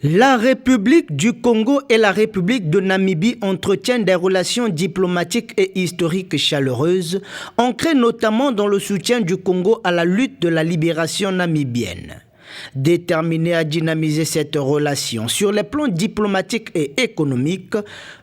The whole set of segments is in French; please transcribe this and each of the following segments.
La République du Congo et la République de Namibie entretiennent des relations diplomatiques et historiques chaleureuses, ancrées notamment dans le soutien du Congo à la lutte de la libération namibienne. Déterminé à dynamiser cette relation sur les plans diplomatiques et économiques,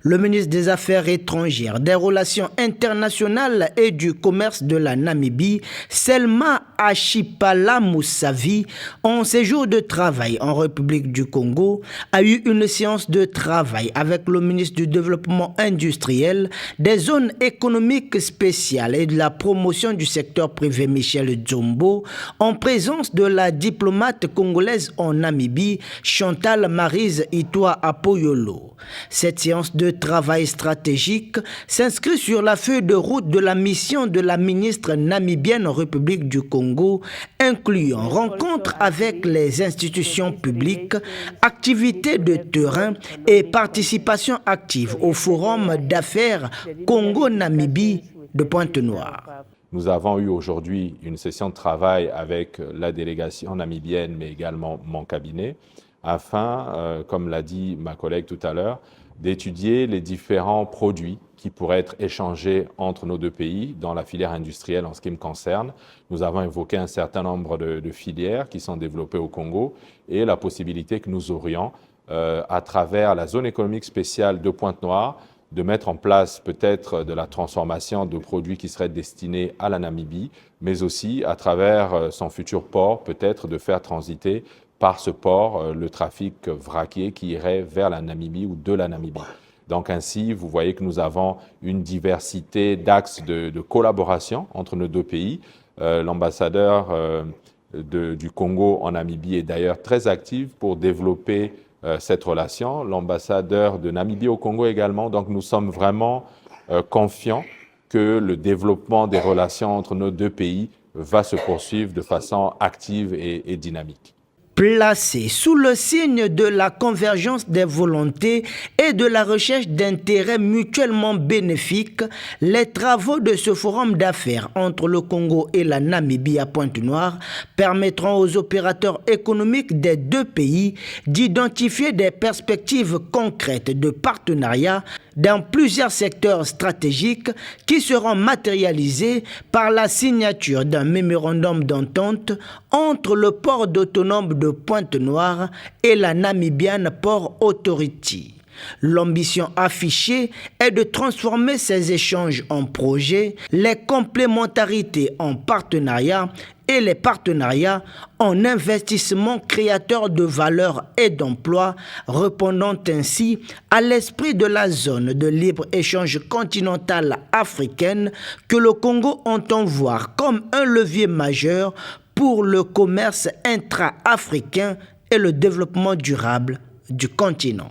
le ministre des Affaires étrangères, des Relations internationales et du commerce de la Namibie, Selma Achipala Moussavi, en séjour de travail en République du Congo, a eu une séance de travail avec le ministre du Développement industriel, des zones économiques spéciales et de la promotion du secteur privé Michel Dzombo, en présence de la diplomate congolaise en Namibie, Chantal Maryse Itoa Apoyolo. Cette séance de travail stratégique s'inscrit sur la feuille de route de la mission de la ministre namibienne en République du Congo, incluant rencontres avec les institutions publiques, activités de terrain et participation active au forum d'affaires Congo-Namibie de Pointe-Noire. Nous avons eu aujourd'hui une session de travail avec la délégation namibienne, mais également mon cabinet, afin, comme l'a dit ma collègue tout à l'heure, d'étudier les différents produits qui pourraient être échangés entre nos deux pays dans la filière industrielle en ce qui me concerne. Nous avons évoqué un certain nombre de filières qui sont développées au Congo et la possibilité que nous aurions, à travers la zone économique spéciale de Pointe-Noire, de mettre en place peut-être de la transformation de produits qui seraient destinés à la Namibie, mais aussi à travers son futur port, peut-être de faire transiter par ce port le trafic vraquier qui irait vers la Namibie ou de la Namibie. Donc ainsi, vous voyez que nous avons une diversité d'axes de collaboration entre nos deux pays. L'ambassadeur du Congo en Namibie est d'ailleurs très actif pour développer cette relation, l'ambassadeur de Namibie au Congo également. Donc nous sommes vraiment confiants que le développement des relations entre nos deux pays va se poursuivre de façon active et dynamique. Placé sous le signe de la convergence des volontés et de la recherche d'intérêts mutuellement bénéfiques, les travaux de ce forum d'affaires entre le Congo et la Namibie à Pointe-Noire permettront aux opérateurs économiques des deux pays d'identifier des perspectives concrètes de partenariat dans plusieurs secteurs stratégiques qui seront matérialisés par la signature d'un mémorandum d'entente entre le port autonome de Pointe-Noire et la Namibian Port Authority. L'ambition affichée est de transformer ces échanges en projets, les complémentarités en partenariats et les partenariats en investissements créateurs de valeur et d'emplois, répondant ainsi à l'esprit de la zone de libre-échange continentale africaine que le Congo entend voir comme un levier majeur pour le commerce intra-africain et le développement durable du continent.